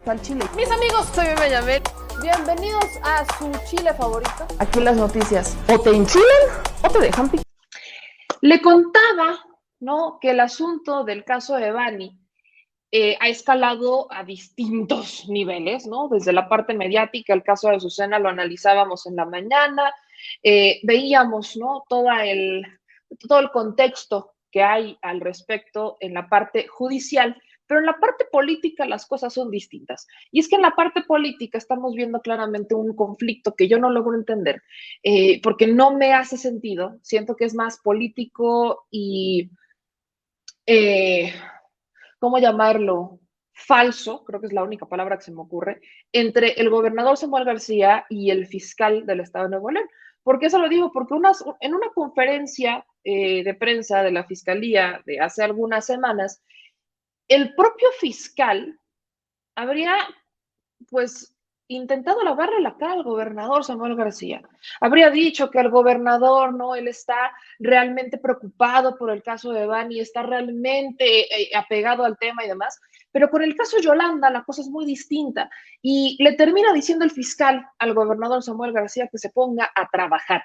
Al chile. Mis amigos, soy Bebe Yamel. Bienvenidos a su chile favorito. Aquí las noticias o te enchilan o te dejan picar. Le contaba, ¿no?, que el asunto del caso de Bani ha escalado a distintos niveles, ¿no? Desde la parte mediática, el caso de Azucena lo analizábamos en la mañana, veíamos, ¿no?, todo el contexto que hay al respecto en la parte judicial, pero en la parte política las cosas son distintas. Y es que en la parte política estamos viendo claramente un conflicto que yo no logro entender, porque no me hace sentido. Siento que es más político y, ¿cómo llamarlo? Falso, creo que es la única palabra que se me ocurre, entre el gobernador Samuel García y el fiscal del Estado de Nuevo León. ¿Por qué eso lo digo? Porque en una conferencia de prensa de la Fiscalía de hace algunas semanas, el propio fiscal habría, pues, intentado lavarle la cara al gobernador Samuel García. Habría dicho que el gobernador, no, él está realmente preocupado por el caso de Bani, está realmente apegado al tema y demás, pero con el caso Yolanda la cosa es muy distinta y le termina diciendo el fiscal al gobernador Samuel García que se ponga a trabajar.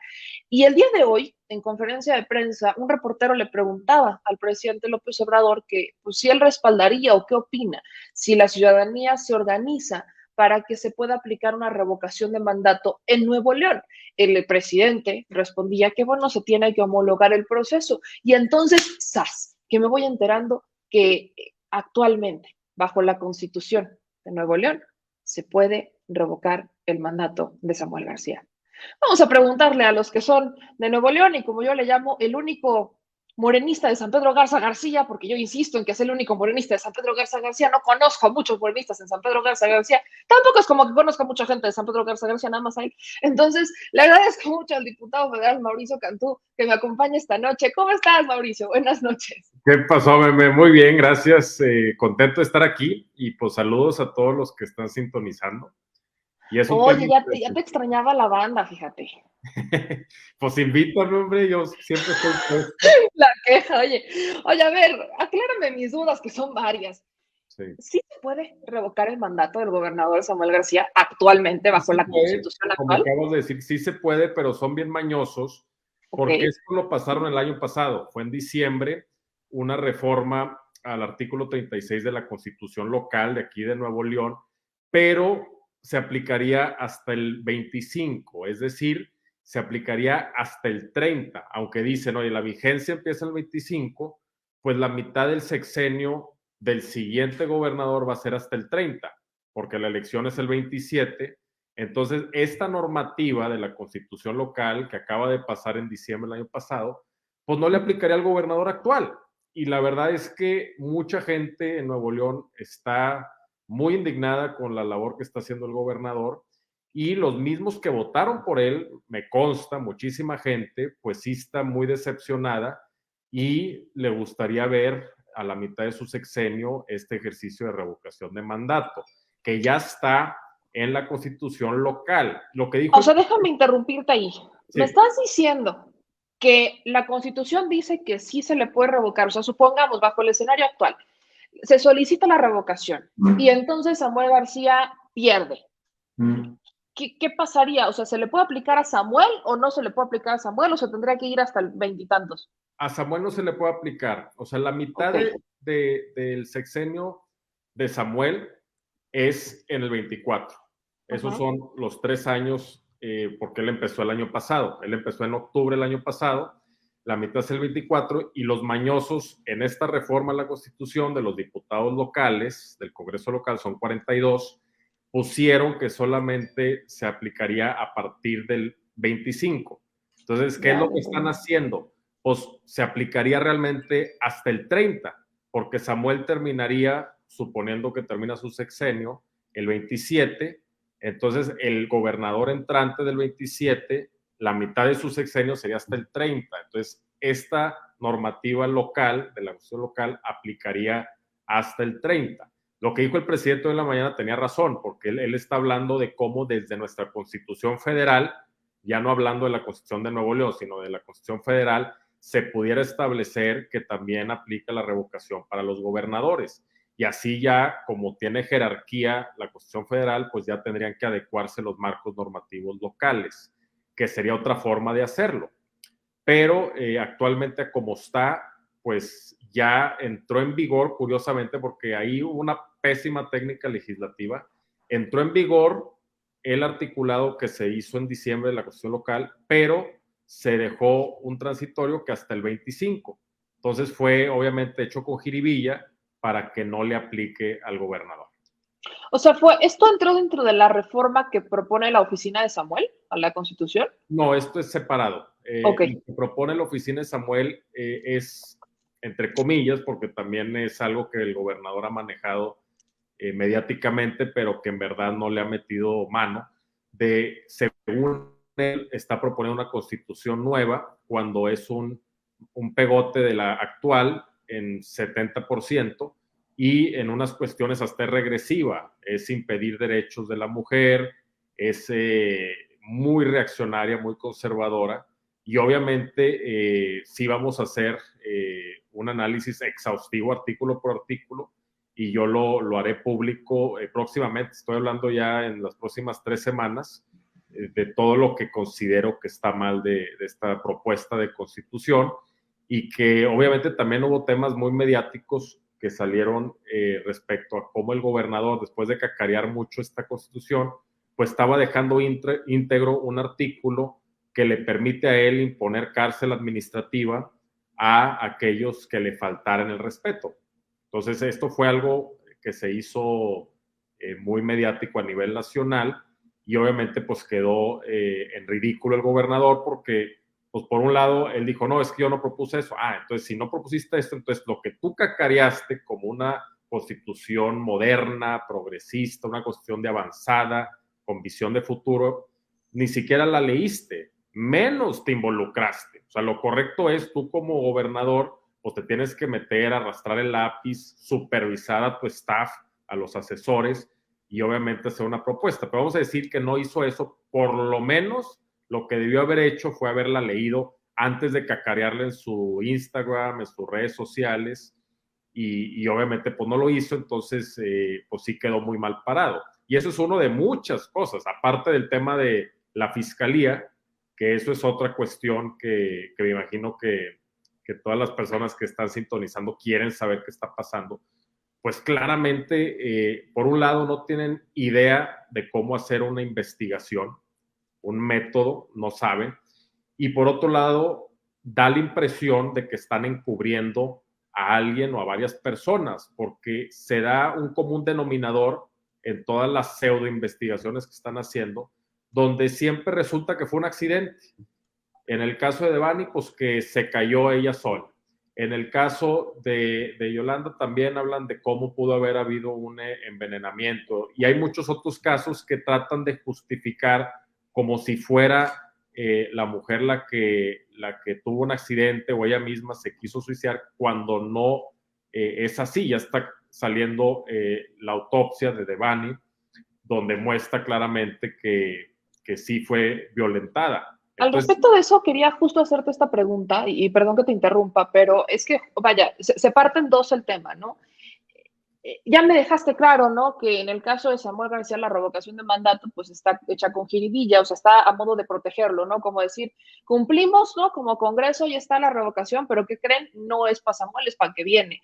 Y el día de hoy, en conferencia de prensa, un reportero le preguntaba al presidente López Obrador que, pues, si él respaldaría o qué opina si la ciudadanía se organiza para que se pueda aplicar una revocación de mandato en Nuevo León. El presidente respondía que, bueno, se tiene que homologar el proceso. Y entonces, ¡zas!, que me voy enterando que actualmente, bajo la Constitución de Nuevo León, se puede revocar el mandato de Samuel García. Vamos a preguntarle a los que son de Nuevo León y, como yo le llamo, el único morenista de San Pedro Garza García, porque yo insisto en que es el único morenista de San Pedro Garza García. No conozco a muchos morenistas en San Pedro Garza García, tampoco es como que conozco a mucha gente de San Pedro Garza García, nada más a él. Entonces, le agradezco mucho al diputado federal Mauricio Cantú que me acompañe esta noche. ¿Cómo estás, Mauricio? Buenas noches. ¿Qué pasó, Meme? Muy bien, gracias. Contento de estar aquí y pues saludos a todos los que están sintonizando. Y es un Oye, tema ya te extrañaba la banda, fíjate. Pues invítame, hombre, yo siempre estoy... La queja, oye, a ver, aclárame mis dudas, que son varias. Sí. ¿Sí se puede revocar el mandato del gobernador Samuel García actualmente bajo la Constitución como actual? acabas de decir, sí se puede, pero son bien mañosos, porque Okay. esto lo pasaron el año pasado. Fue en diciembre una reforma al artículo 36 de la Constitución local de aquí de Nuevo León, pero se aplicaría hasta el 25, es decir, se aplicaría hasta el 30, aunque dicen, oye, la vigencia empieza el 25, pues la mitad del sexenio del siguiente gobernador va a ser hasta el 30, porque la elección es el 27. Entonces, esta normativa de la Constitución local que acaba de pasar en diciembre del año pasado, pues no le aplicaría al gobernador actual. Y la verdad es que mucha gente en Nuevo León está muy indignada con la labor que está haciendo el gobernador, y los mismos que votaron por él, me consta, muchísima gente, pues sí está muy decepcionada y le gustaría ver a la mitad de su sexenio este ejercicio de revocación de mandato, que ya está en la Constitución local. Lo que dijo... O sea, déjame interrumpirte ahí. Sí. Me estás diciendo que la Constitución dice que sí se le puede revocar, o sea, supongamos, bajo el escenario actual, se solicita la revocación y entonces Samuel García pierde. ¿Qué pasaría? O sea, ¿se le puede aplicar a Samuel o no se le puede aplicar a Samuel, o se tendría que ir hasta el veintitantos? A Samuel no se le puede aplicar. O sea, la mitad del sexenio de Samuel es en el 24. Esos son los 3 años, porque él empezó el año pasado. Él empezó en octubre del año pasado. La mitad es el 24, y los mañosos en esta reforma a la Constitución de los diputados locales, del Congreso local, son 42, pusieron que solamente se aplicaría a partir del 25. Entonces, ¿qué es lo que están haciendo? Pues se aplicaría realmente hasta el 30, porque Samuel terminaría, suponiendo que termina su sexenio, el 27. Entonces, el gobernador entrante del 27, la mitad de su sexenio sería hasta el 30. Entonces, esta normativa local, de la Constitución local, aplicaría hasta el 30. Lo que dijo el presidente hoy en la mañana tenía razón, porque él está hablando de cómo desde nuestra Constitución federal, ya no hablando de la Constitución de Nuevo León, sino de la Constitución federal, se pudiera establecer que también aplica la revocación para los gobernadores. y así ya, como tiene jerarquía la Constitución Federal, pues ya tendrían que adecuarse los marcos normativos locales, que sería otra forma de hacerlo. Pero actualmente como está, pues ya entró en vigor, curiosamente, porque ahí hubo una pésima técnica legislativa, entró en vigor el articulado que se hizo en diciembre de la Constitución local, pero se dejó un transitorio que hasta el 25. Entonces fue obviamente hecho con jiribilla para que no le aplique al gobernador. O sea, ¿esto entró dentro de la reforma que propone la oficina de Samuel a la Constitución? No, esto es separado. Okay. Lo que propone la oficina de Samuel es, entre comillas, porque también es algo que el gobernador ha manejado mediáticamente, pero que en verdad no le ha metido mano, de, según él, está proponiendo una constitución nueva cuando es un pegote de la actual en 70%, y en unas cuestiones hasta regresiva, es impedir derechos de la mujer, es muy reaccionaria, muy conservadora, y obviamente sí vamos a hacer un análisis exhaustivo artículo por artículo, y yo lo haré público próximamente, estoy hablando ya en las próximas 3 semanas, de todo lo que considero que está mal de esta propuesta de constitución, y que obviamente también hubo temas muy mediáticos que salieron respecto a cómo el gobernador, después de cacarear mucho esta constitución, pues estaba dejando íntegro un artículo que le permite a él imponer cárcel administrativa a aquellos que le faltaran el respeto. Entonces, esto fue algo que se hizo muy mediático a nivel nacional, y obviamente pues quedó en ridículo el gobernador, porque pues por un lado él dijo, no, es que yo no propuse eso. Entonces si no propusiste esto, entonces lo que tú cacareaste como una constitución moderna, progresista, una constitución de avanzada, con visión de futuro, ni siquiera la leíste, menos te involucraste. O sea, lo correcto es tú como gobernador, pues te tienes que meter, arrastrar el lápiz, supervisar a tu staff, a los asesores, y obviamente hacer una propuesta. Pero vamos a decir que no hizo eso. Por lo menos lo que debió haber hecho fue haberla leído antes de cacarearla en su Instagram, en sus redes sociales, y obviamente pues no lo hizo. Entonces pues sí quedó muy mal parado. Y eso es uno de muchas cosas, aparte del tema de la fiscalía, que eso es otra cuestión que me imagino que todas las personas que están sintonizando quieren saber qué está pasando. Pues claramente, por un lado, no tienen idea de cómo hacer una investigación, un método, no saben, y por otro lado, da la impresión de que están encubriendo a alguien o a varias personas, porque se da un común denominador en todas las pseudo investigaciones que están haciendo, donde siempre resulta que fue un accidente. En el caso de Devani, pues que se cayó ella sola. En el caso de Yolanda también hablan de cómo pudo haber habido un envenenamiento, y hay muchos otros casos que tratan de justificar como si fuera la mujer la que tuvo un accidente o ella misma se quiso suicidar, cuando no es así. Ya está saliendo la autopsia de Devani, donde muestra claramente que sí fue violentada. Al respecto de eso, quería justo hacerte esta pregunta, y perdón que te interrumpa, pero es que, vaya, se parte en dos el tema, ¿no? Ya me dejaste claro, ¿no? Que en el caso de Samuel García la revocación de mandato pues está hecha con jiribilla, o sea, está a modo de protegerlo, ¿no? Como decir, cumplimos, ¿no? Como Congreso ya está la revocación, pero ¿qué creen? No es para Samuel, es para el que viene.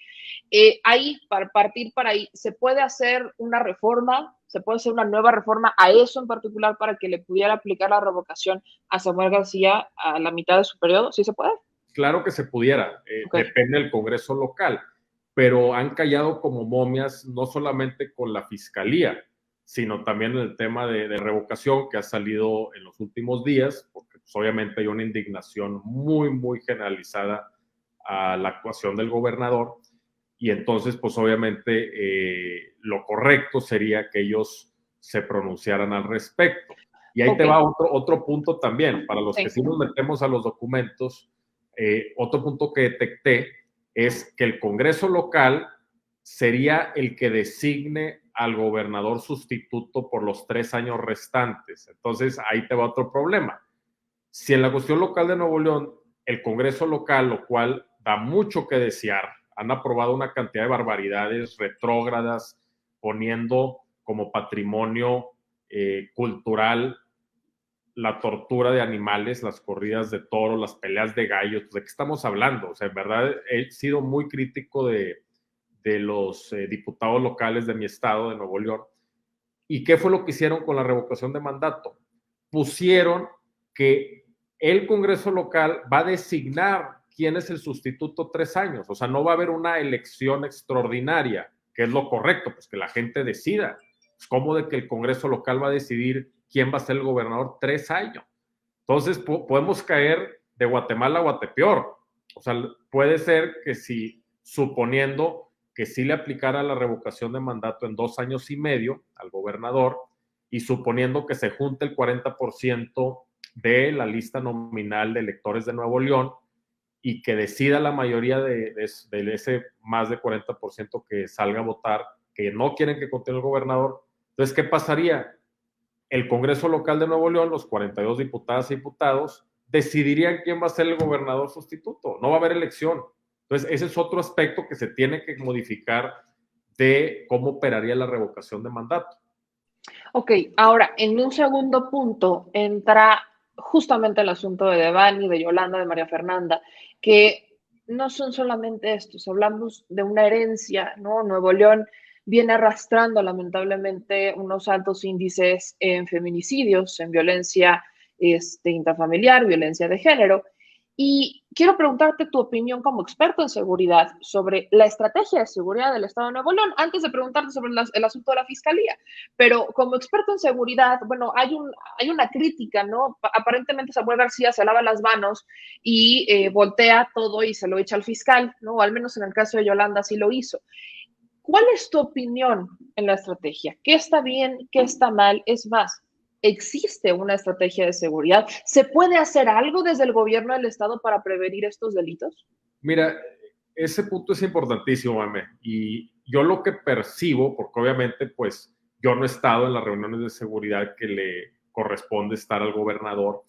Ahí, para partir para ahí, ¿se puede hacer una reforma? ¿Se puede hacer una nueva reforma a eso en particular para que le pudiera aplicar la revocación a Samuel García a la mitad de su periodo? ¿Sí se puede? Claro que se pudiera, Okay. Depende del Congreso local, pero han callado como momias, no solamente con la fiscalía, sino también en el tema de revocación que ha salido en los últimos días, porque pues, obviamente hay una indignación muy, muy generalizada a la actuación del gobernador, y entonces pues obviamente lo correcto sería que ellos se pronunciaran al respecto. Y ahí te va otro punto también, para los que sí nos metemos a los documentos. Otro punto que detecté es que el Congreso local sería el que designe al gobernador sustituto por los 3 años restantes. Entonces, ahí te va otro problema. Si en la cuestión local de Nuevo León, el Congreso local, lo cual da mucho que desear, Han aprobado una cantidad de barbaridades retrógradas, poniendo como patrimonio cultural la tortura de animales, las corridas de toros, las peleas de gallos. ¿De qué estamos hablando? O sea, en verdad he sido muy crítico de los diputados locales de mi estado, de Nuevo León. ¿Y qué fue lo que hicieron con la revocación de mandato? Pusieron que el Congreso local va a designar quién es el sustituto 3 años. O sea, no va a haber una elección extraordinaria, que es lo correcto, pues que la gente decida. Pues, ¿cómo de que el Congreso local va a decidir quién va a ser el gobernador 3 años? Entonces, podemos caer de Guatemala a Guatepeor. O sea, puede ser que si, suponiendo que sí le aplicara la revocación de mandato en 2 años y medio al gobernador, y suponiendo que se junte el 40% de la lista nominal de electores de Nuevo León y que decida la mayoría de ese más de 40% que salga a votar, que no quieren que continúe el gobernador, entonces, ¿qué pasaría? El Congreso local de Nuevo León, los 42 diputadas y diputados, decidirían quién va a ser el gobernador sustituto. No va a haber elección. Entonces, ese es otro aspecto que se tiene que modificar de cómo operaría la revocación de mandato. Ok, ahora, en un segundo punto entra justamente el asunto de Devani, de Yolanda, de María Fernanda, que no son solamente estos, hablamos de una herencia, ¿no? Nuevo León viene arrastrando lamentablemente unos altos índices en feminicidios, en violencia intrafamiliar, violencia de género. Y quiero preguntarte tu opinión como experto en seguridad sobre la estrategia de seguridad del Estado de Nuevo León, antes de preguntarte sobre el asunto de la Fiscalía. Pero como experto en seguridad, bueno, hay una crítica, ¿no? Aparentemente Samuel García se lava las manos y voltea todo y se lo echa al fiscal, ¿no? O al menos en el caso de Yolanda sí lo hizo. ¿Cuál es tu opinión en la estrategia? ¿Qué está bien? ¿Qué está mal? Es más, ¿existe una estrategia de seguridad? ¿Se puede hacer algo desde el gobierno del Estado para prevenir estos delitos? Mira, ese punto es importantísimo, Mame. Y yo lo que percibo, porque obviamente, pues, yo no he estado en las reuniones de seguridad que le corresponde estar al gobernador,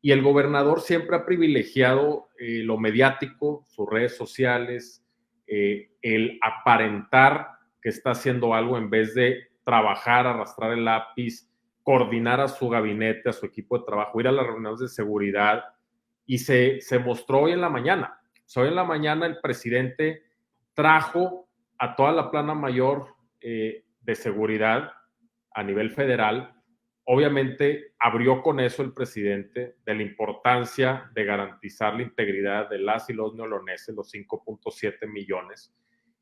y el gobernador siempre ha privilegiado lo mediático, sus redes sociales, el aparentar que está haciendo algo en vez de trabajar, arrastrar el lápiz, coordinar a su gabinete, a su equipo de trabajo, ir a las reuniones de seguridad, y se mostró hoy en la mañana. Hoy en la mañana el presidente trajo a toda la plana mayor de seguridad a nivel federal. Obviamente abrió con eso el presidente de la importancia de garantizar la integridad de las y los neoloneses, los 5.7 millones.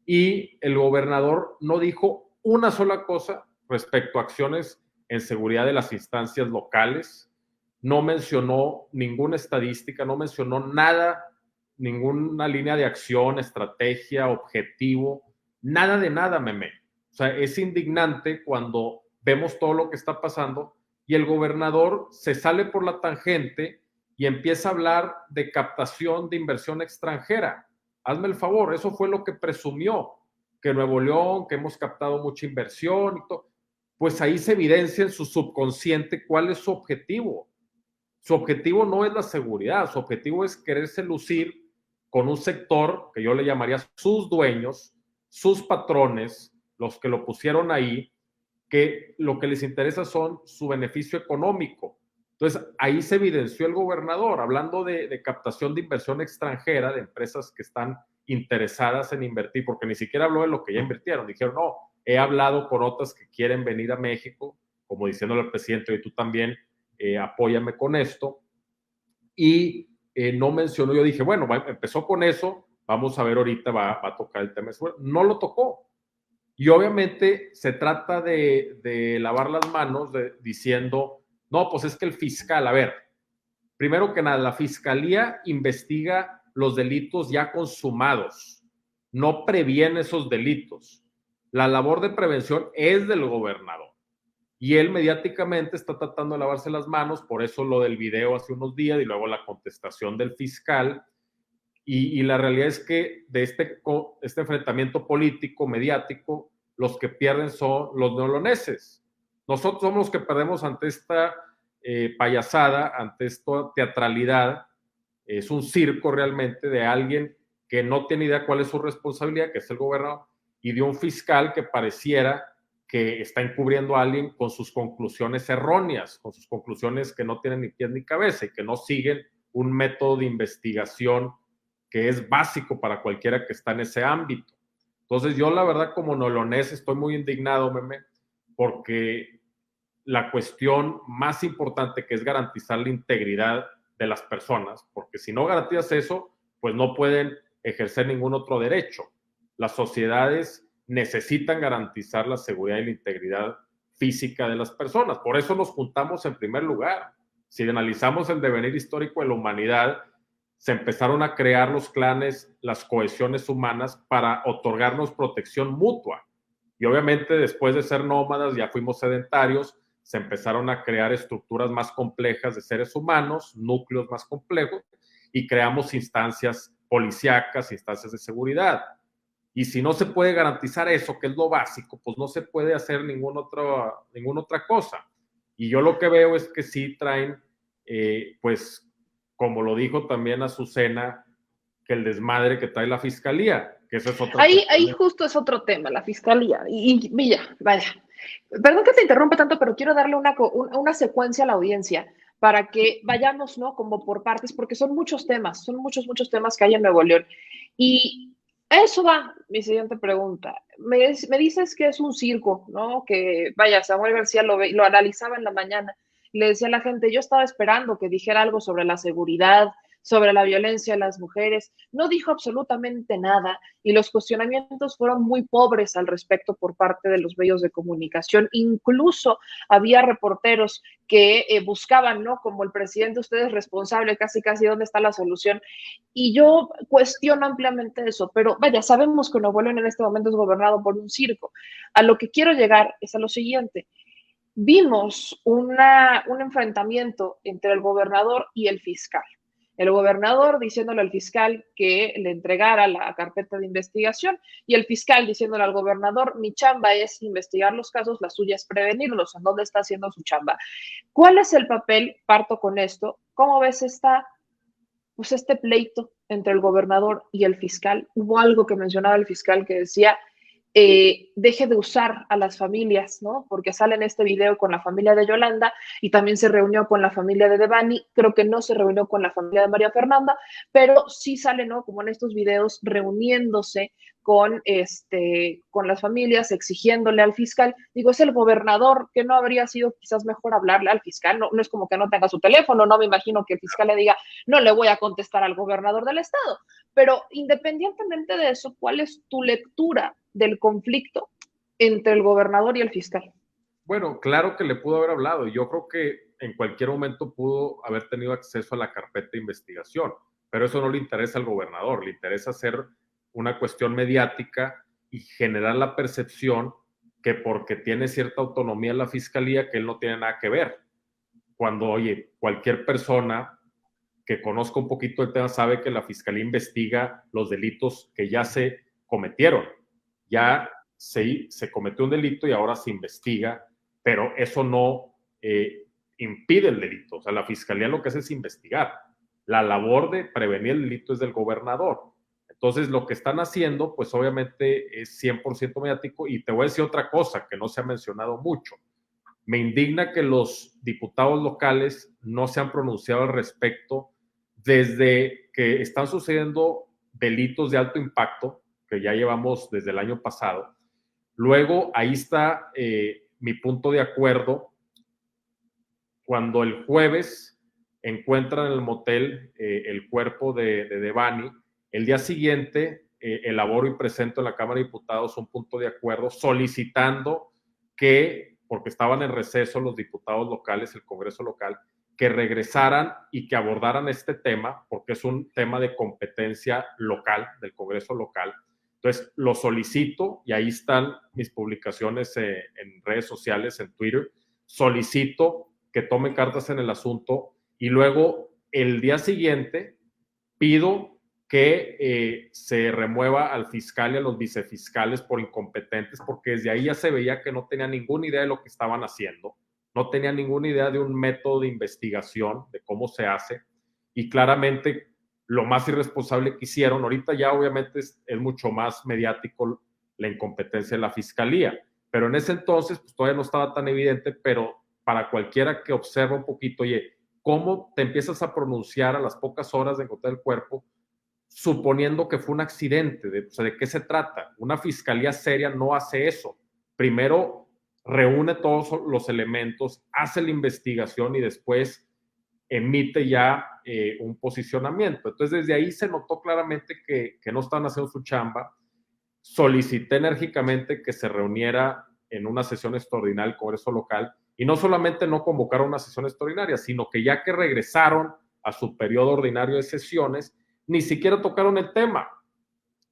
Y el gobernador no dijo una sola cosa respecto a acciones en seguridad de las instancias locales, no mencionó ninguna estadística, no mencionó nada, ninguna línea de acción, estrategia, objetivo, nada de nada, Meme. O sea, es indignante cuando vemos todo lo que está pasando y el gobernador se sale por la tangente y empieza a hablar de captación de inversión extranjera. Hazme el favor, eso fue lo que presumió, que Nuevo León, que hemos captado mucha inversión y todo. Pues ahí se evidencia en su subconsciente cuál es su objetivo. Su objetivo no es la seguridad, su objetivo es quererse lucir con un sector que yo le llamaría sus dueños, sus patrones, los que lo pusieron ahí, que lo que les interesa son su beneficio económico. Entonces, ahí se evidenció el gobernador, hablando de captación de inversión extranjera, de empresas que están interesadas en invertir, porque ni siquiera habló de lo que ya invirtieron. Dijeron, no, he hablado con otras que quieren venir a México, como diciéndole al presidente, y tú también apóyame con esto. Y no mencionó, yo dije, bueno, empezó con eso, vamos a ver ahorita, va a tocar el tema de seguridad. No lo tocó. Y obviamente se trata de lavar las manos diciendo, no, pues es que el fiscal, a ver, primero que nada, la fiscalía investiga los delitos ya consumados, no previene esos delitos. La labor de prevención es del gobernador. Y él mediáticamente está tratando de lavarse las manos, por eso lo del video hace unos días y luego la contestación del fiscal. Y la realidad es que de este enfrentamiento político, mediático, los que pierden son los neoloneses. Nosotros somos los que perdemos ante esta payasada, ante esta teatralidad. Es un circo realmente de alguien que no tiene idea cuál es su responsabilidad, que es el gobernador, y de un fiscal que pareciera que está encubriendo a alguien con sus conclusiones erróneas, con sus conclusiones que no tienen ni pies ni cabeza y que no siguen un método de investigación que es básico para cualquiera que está en ese ámbito. Entonces yo la verdad como nolonés estoy muy indignado, Meme, porque la cuestión más importante que es garantizar la integridad de las personas, porque si no garantizas eso, pues no pueden ejercer ningún otro derecho. Las sociedades necesitan garantizar la seguridad y la integridad física de las personas. Por eso nos juntamos en primer lugar. Si analizamos el devenir histórico de la humanidad, se empezaron a crear los clanes, las cohesiones humanas para otorgarnos protección mutua. Y obviamente después de ser nómadas ya fuimos sedentarios, se empezaron a crear estructuras más complejas de seres humanos, núcleos más complejos, y creamos instancias policíacas, instancias de seguridad. Y si no se puede garantizar eso, que es lo básico, pues no se puede hacer ninguna otra cosa. Y yo lo que veo es que sí traen, pues, como lo dijo también Azucena, que el desmadre que trae la fiscalía, que eso es otra Ahí justo es otro tema, la fiscalía. Y mira, vaya, perdón que te interrumpa tanto, pero quiero darle una secuencia a la audiencia para que vayamos, ¿no? Como por partes, porque son muchos temas, son muchos temas que hay en Nuevo León. Y eso va mi siguiente pregunta. Me dices que es un circo, ¿no? Que, vaya, Samuel García lo analizaba en la mañana. Le decía a la gente, yo estaba esperando que dijera algo sobre la seguridad, sobre la violencia de las mujeres. No dijo absolutamente nada y los cuestionamientos fueron muy pobres al respecto por parte de los medios de comunicación. Incluso había reporteros que buscaban, ¿no? Como el presidente, usted es responsable, casi, ¿dónde está la solución? Y yo cuestiono ampliamente eso, pero vaya, sabemos que Nuevo León en este momento es gobernado por un circo. A lo que quiero llegar es a lo siguiente. Vimos un enfrentamiento entre el gobernador y el fiscal. El gobernador diciéndole al fiscal que le entregara la carpeta de investigación y el fiscal diciéndole al gobernador, mi chamba es investigar los casos, la suya es prevenirlos, ¿en dónde está haciendo su chamba? ¿Cuál es el papel? Parto con esto. ¿Cómo ves este pleito entre el gobernador y el fiscal? Hubo algo que mencionaba el fiscal que decía, deje de usar a las familias, ¿no? Porque sale en este video con la familia de Yolanda y también se reunió con la familia de Devani, creo que no se reunió con la familia de María Fernanda, pero sí sale, ¿no? Como en estos videos reuniéndose con las familias, exigiéndole al fiscal. Digo, es el gobernador, que no habría sido quizás mejor hablarle al fiscal, no es como que no tenga su teléfono, no me imagino que el fiscal le diga, no le voy a contestar al gobernador del estado, pero independientemente de eso, ¿cuál es tu lectura del conflicto entre el gobernador y el fiscal? Bueno, claro que le pudo haber hablado. Yo creo que en cualquier momento pudo haber tenido acceso a la carpeta de investigación, pero eso no le interesa al gobernador, le interesa hacer una cuestión mediática y generar la percepción que porque tiene cierta autonomía la fiscalía, que él no tiene nada que ver. Cuando, oye, cualquier persona que conozca un poquito el tema sabe que la fiscalía investiga los delitos que ya se cometieron. Ya se cometió un delito y ahora se investiga, pero eso no impide el delito. O sea, la fiscalía lo que hace es investigar. La labor de prevenir el delito es del gobernador. Entonces, lo que están haciendo, pues obviamente es 100% mediático. Y te voy a decir otra cosa que no se ha mencionado mucho. Me indigna que los diputados locales no se han pronunciado al respecto desde que están sucediendo delitos de alto impacto, que ya llevamos desde el año pasado. Luego, ahí está mi punto de acuerdo. Cuando el jueves encuentran en el motel el cuerpo de Devani, el día siguiente elaboro y presento en la Cámara de Diputados un punto de acuerdo solicitando que, porque estaban en receso los diputados locales, el Congreso local, que regresaran y que abordaran este tema, porque es un tema de competencia local, del Congreso local. Entonces, lo solicito, y ahí están mis publicaciones en redes sociales, en Twitter. Solicito que tomen cartas en el asunto y luego el día siguiente pido que se remueva al fiscal y a los vicefiscales por incompetentes, porque desde ahí ya se veía que no tenían ninguna idea de lo que estaban haciendo, no tenían ninguna idea de un método de investigación, de cómo se hace, y claramente lo más irresponsable que hicieron. Ahorita ya obviamente es mucho más mediático la incompetencia de la fiscalía, pero en ese entonces pues todavía no estaba tan evidente, pero para cualquiera que observa un poquito, oye, ¿cómo te empiezas a pronunciar a las pocas horas de encontrar el cuerpo, suponiendo que fue un accidente? O sea, ¿de qué se trata? Una fiscalía seria no hace eso. Primero reúne todos los elementos, hace la investigación y después emite ya un posicionamiento. Entonces, desde ahí se notó claramente que no estaban haciendo su chamba. Solicité enérgicamente que se reuniera en una sesión extraordinaria del Congreso local, y no solamente no convocaron una sesión extraordinaria, sino que ya que regresaron a su periodo ordinario de sesiones, ni siquiera tocaron el tema.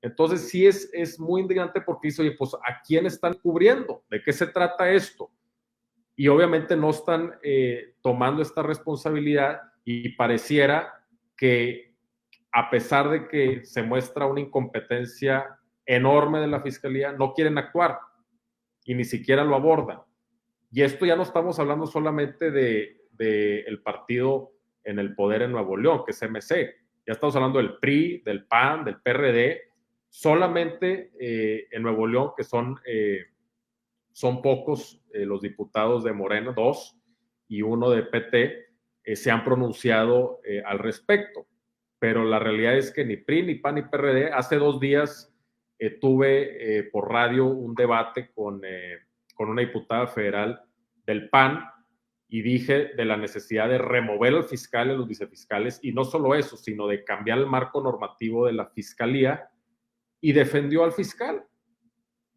Entonces sí es muy indignante porque dice, oye, pues ¿a quién están cubriendo? ¿De qué se trata esto? Y obviamente no están tomando esta responsabilidad, y pareciera que a pesar de que se muestra una incompetencia enorme de la fiscalía, no quieren actuar y ni siquiera lo abordan. Y esto ya no estamos hablando solamente de el partido en el poder en Nuevo León, que es MC. Ya estamos hablando del PRI, del PAN, del PRD. Solamente en Nuevo León, que son pocos los diputados de Morena, 2, y 1 de PT, se han pronunciado al respecto. Pero la realidad es que ni PRI, ni PAN, ni PRD. Hace 2 días tuve por radio un debate con una diputada federal del PAN, y dije de la necesidad de remover al fiscal y a los vicefiscales, y no solo eso, sino de cambiar el marco normativo de la fiscalía, y defendió al fiscal.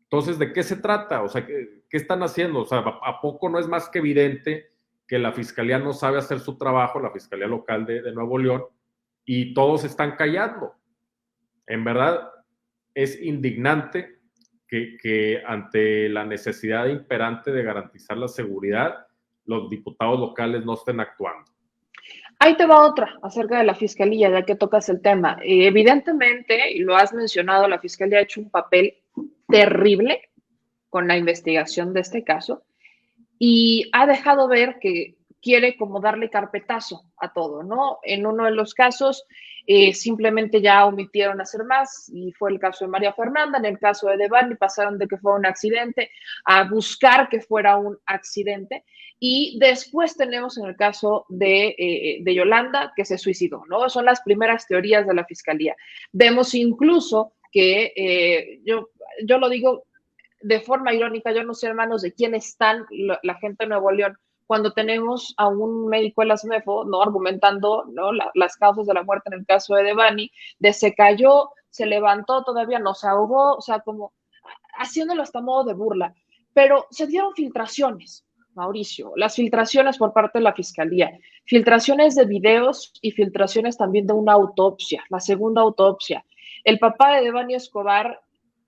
Entonces, ¿de qué se trata? O sea, ¿qué están haciendo? O sea, ¿a poco no es más que evidente que la fiscalía no sabe hacer su trabajo, la fiscalía local de Nuevo León, y todos están callando? En verdad, es indignante que ante la necesidad imperante de garantizar la seguridad, los diputados locales no estén actuando. Ahí te va otra acerca de la fiscalía, ya que tocas el tema. Evidentemente, y lo has mencionado, la fiscalía ha hecho un papel terrible con la investigación de este caso, y ha dejado ver que quiere como darle carpetazo a todo, ¿no? En uno de los casos simplemente ya omitieron hacer más, y fue el caso de María Fernanda. En el caso de Devani pasaron de que fue un accidente a buscar que fuera un accidente, y después tenemos en el caso de Yolanda, que se suicidó, ¿no? Son las primeras teorías de la fiscalía. Vemos incluso que yo lo digo de forma irónica, yo no sé, hermanos, de quién están la gente de Nuevo León cuando tenemos a un médico de la SMEFO, ¿no?, argumentando, ¿no?, las causas de la muerte en el caso de Devani, de se cayó, se levantó, todavía no se ahogó, o sea, como haciéndolo hasta modo de burla. Pero se dieron filtraciones, Mauricio, las filtraciones por parte de la fiscalía, filtraciones de videos y filtraciones también de una autopsia, la segunda autopsia. El papá de Devani Escobar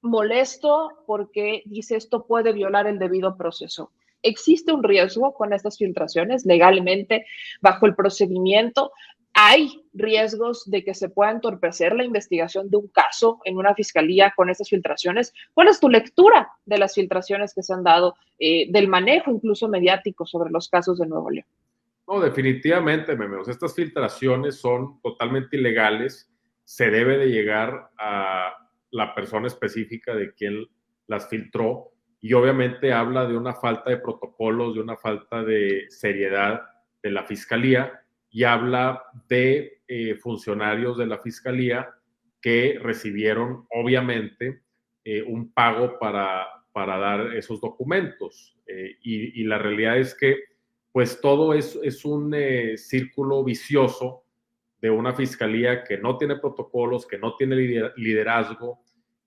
molesto porque dice esto puede violar el debido proceso. ¿Existe un riesgo con estas filtraciones legalmente bajo el procedimiento? ¿Hay riesgos de que se pueda entorpecer la investigación de un caso en una fiscalía con estas filtraciones? ¿Cuál es tu lectura de las filtraciones que se han dado, del manejo incluso mediático sobre los casos de Nuevo León? No, definitivamente, Memeos, estas filtraciones son totalmente ilegales. Se debe de llegar a la persona específica de quien las filtró, y obviamente habla de una falta de protocolos, de una falta de seriedad de la fiscalía, y habla de funcionarios de la fiscalía que recibieron obviamente un pago para dar esos documentos, y la realidad es que pues todo es un círculo vicioso de una fiscalía que no tiene protocolos, que no tiene liderazgo,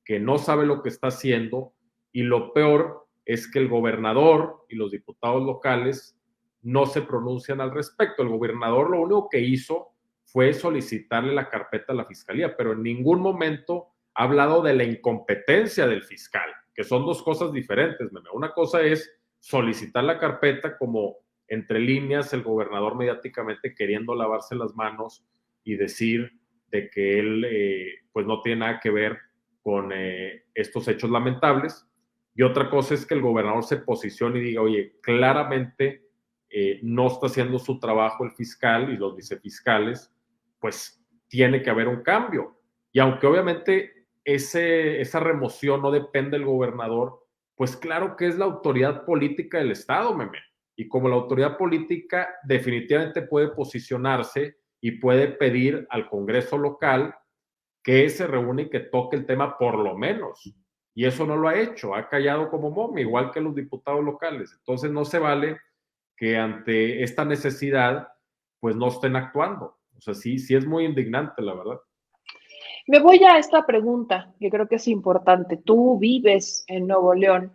que no sabe lo que está haciendo, y lo peor es que el gobernador y los diputados locales no se pronuncian al respecto. El gobernador lo único que hizo fue solicitarle la carpeta a la fiscalía, pero en ningún momento ha hablado de la incompetencia del fiscal, que son 2 cosas diferentes. Una cosa es solicitar la carpeta, como entre líneas el gobernador mediáticamente queriendo lavarse las manos y decir de que él pues no tiene nada que ver con estos hechos lamentables. Y otra cosa es que el gobernador se posicione y diga, oye, claramente no está haciendo su trabajo el fiscal y los vicefiscales, pues tiene que haber un cambio. Y aunque obviamente esa remoción no depende del gobernador, pues claro que es la autoridad política del Estado, meme. Y como la autoridad política definitivamente puede posicionarse y puede pedir al Congreso local que se reúne y que toque el tema por lo menos. Y eso no lo ha hecho, ha callado como momia, igual que los diputados locales. Entonces no se vale que ante esta necesidad, pues no estén actuando. O sea, sí es muy indignante, la verdad. Me voy a esta pregunta, que creo que es importante. Tú vives en Nuevo León.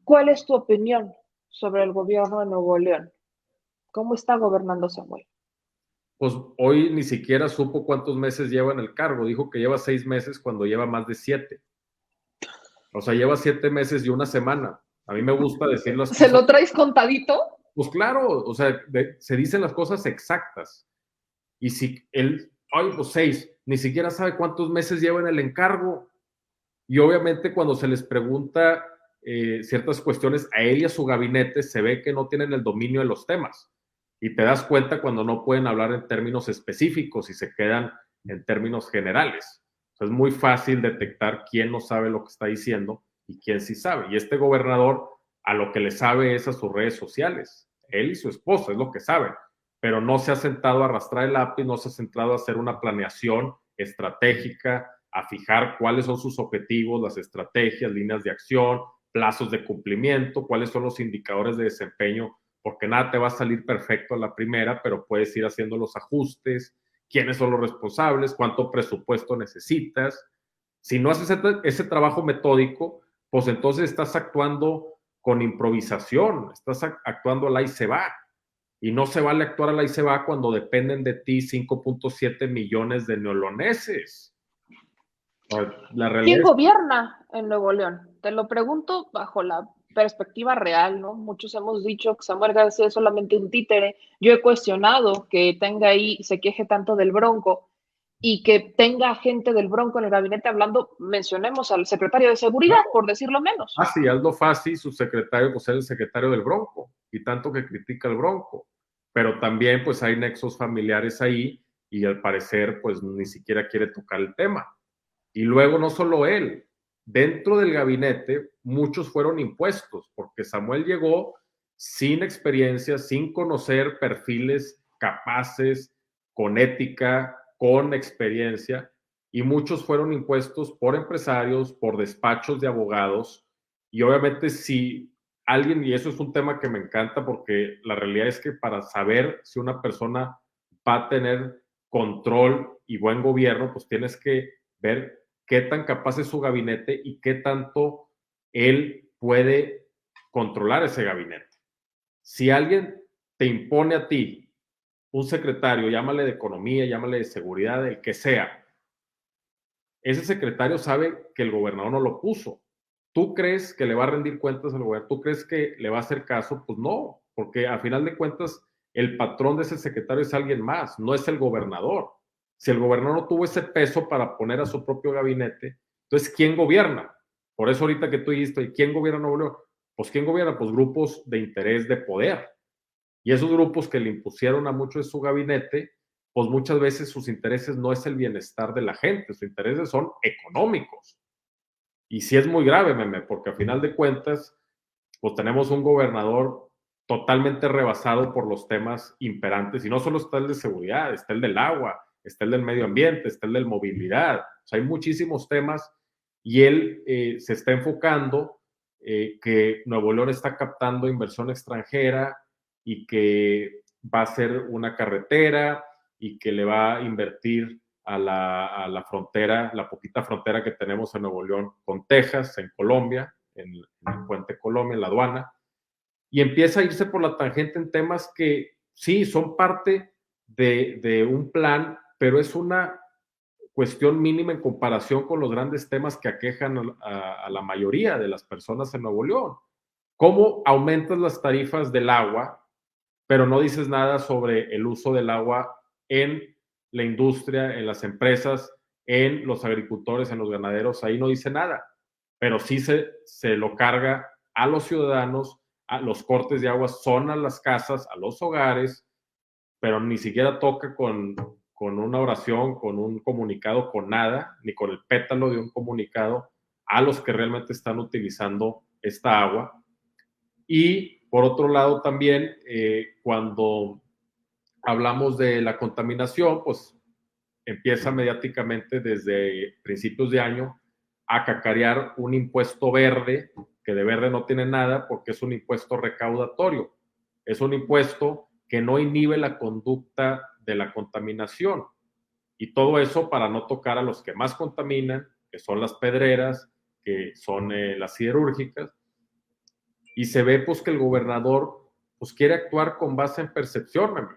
¿Cuál es tu opinión sobre el gobierno de Nuevo León? ¿Cómo está gobernando Samuel? Pues hoy ni siquiera supo cuántos meses lleva en el cargo. Dijo que lleva 6 meses cuando lleva más de 7. O sea, lleva 7 meses y una semana. A mí me gusta decir las cosas. ¿Se lo traes contadito? Pues claro, o sea, se dicen las cosas exactas. Y si él, ay, pues 6, ni siquiera sabe cuántos meses lleva en el encargo. Y obviamente cuando se les pregunta ciertas cuestiones a él y a su gabinete, se ve que no tienen el dominio de los temas. Y te das cuenta cuando no pueden hablar en términos específicos y se quedan en términos generales. O sea, es muy fácil detectar quién no sabe lo que está diciendo y quién sí sabe. Y este gobernador a lo que le sabe es a sus redes sociales. Él y su esposa es lo que saben. Pero no se ha sentado a arrastrar el lápiz, no se ha sentado a hacer una planeación estratégica, a fijar cuáles son sus objetivos, las estrategias, líneas de acción, plazos de cumplimiento, cuáles son los indicadores de desempeño, porque nada te va a salir perfecto a la primera, pero puedes ir haciendo los ajustes, quiénes son los responsables, cuánto presupuesto necesitas. Si no haces ese trabajo metódico, pues entonces estás actuando con improvisación, estás actuando al ahí se va. Y no se vale actuar al ahí se va cuando dependen de ti 5.7 millones de neoloneses. La realidad ¿Quién es... gobierna en Nuevo León? Te lo pregunto bajo la perspectiva real, ¿no? Muchos hemos dicho que Samuel García es solamente un títere. Yo he cuestionado que tenga ahí, se queje tanto del Bronco y que tenga gente del Bronco en el gabinete hablando, mencionemos al secretario de Seguridad, por decirlo menos. Sí, Aldo Fassi, su secretario, pues es el secretario del Bronco, y tanto que critica al Bronco. Pero también, pues hay nexos familiares ahí, y al parecer, pues ni siquiera quiere tocar el tema. Y luego, no solo él, dentro del gabinete, muchos fueron impuestos, porque Samuel llegó sin experiencia, sin conocer perfiles capaces, con ética, con experiencia, y muchos fueron impuestos por empresarios, por despachos de abogados, y obviamente si alguien, y eso es un tema que me encanta porque la realidad es que para saber si una persona va a tener control y buen gobierno, pues tienes que ver qué tan capaz es su gabinete y qué tanto él puede controlar ese gabinete. Si alguien te impone a ti un secretario, llámale de economía, llámale de seguridad, el que sea, ese secretario sabe que el gobernador no lo puso. ¿Tú crees que le va a rendir cuentas al gobernador? ¿Tú crees que le va a hacer caso? Pues no, porque a final de cuentas el patrón de ese secretario es alguien más, no es el gobernador. Si el gobernador no tuvo ese peso para poner a su propio gabinete, entonces ¿quién gobierna? Por eso ahorita que tú dijiste, ¿quién gobierna Nuevo León? Pues ¿quién gobierna? Pues grupos de interés de poder. Y esos grupos que le impusieron a mucho de su gabinete, pues muchas veces sus intereses no es el bienestar de la gente, sus intereses son económicos. Y sí es muy grave, meme, porque a final de cuentas, pues tenemos un gobernador totalmente rebasado por los temas imperantes, y no solo está el de seguridad, está el del agua, está el del medio ambiente, está el de movilidad, o sea, hay muchísimos temas, y él se está enfocando que Nuevo León está captando inversión extranjera y que va a ser una carretera y que le va a invertir a la frontera, la poquita frontera que tenemos en Nuevo León con Texas, en Colombia, en el puente Colombia, en la aduana, y empieza a irse por la tangente en temas que sí son parte de un plan, pero es una cuestión mínima en comparación con los grandes temas que aquejan a la mayoría de las personas en Nuevo León. ¿Cómo aumentas las tarifas del agua, pero no dices nada sobre el uso del agua en la industria, en las empresas, en los agricultores, en los ganaderos? Ahí no dice nada, pero sí se lo carga a los ciudadanos, a los cortes de agua son a las casas, a los hogares, pero ni siquiera toca con con una oración, con un comunicado, con nada, ni con el pétalo de un comunicado a los que realmente están utilizando esta agua. Y por otro lado también, cuando hablamos de la contaminación, pues empieza mediáticamente desde principios de año a cacarear un impuesto verde, que de verde no tiene nada porque es un impuesto recaudatorio. Es un impuesto que no inhibe la conducta de la contaminación. Y todo eso para no tocar a los que más contaminan, que son las pedreras, que son las siderúrgicas. Y se ve pues que el gobernador pues quiere actuar con base en percepción,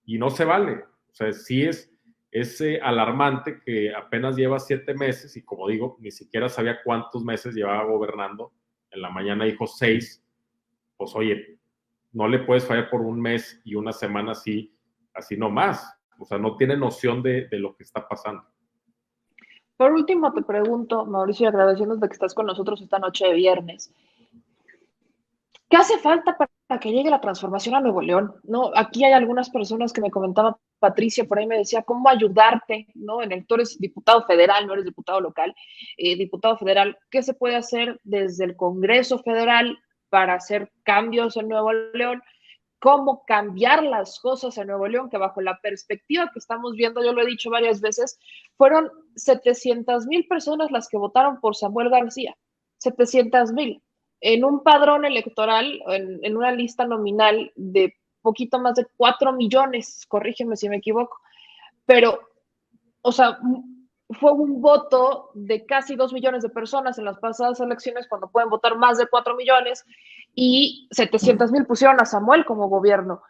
y no se vale. O sea, sí es alarmante que apenas lleva 7 meses y, como digo, ni siquiera sabía cuántos meses llevaba gobernando. En la mañana dijo 6. Pues oye, no le puedes fallar por un mes y una semana así nomás. O sea, no tiene noción de lo que está pasando. Por último, te pregunto, Mauricio, agradeciéndote que estás con nosotros esta noche de viernes. ¿Qué hace falta para que llegue la transformación a Nuevo León? ¿No? Aquí hay algunas personas que me comentaba, Patricia, por ahí me decía, ¿cómo ayudarte? ¿No? Tú eres diputado federal, no eres diputado local. Diputado federal, ¿qué se puede hacer desde el Congreso Federal para hacer cambios en Nuevo León? ¿Cómo cambiar las cosas en Nuevo León? Que bajo la perspectiva que estamos viendo, yo lo he dicho varias veces, fueron 700,000 personas las que votaron por Samuel García. 700,000 en un padrón electoral, en una lista nominal de poquito más de 4 millones, corrígeme si me equivoco, pero, o sea, fue un voto de casi 2 millones de personas en las pasadas elecciones, cuando pueden votar más de 4 millones, y 700,000 pusieron a Samuel como gobierno.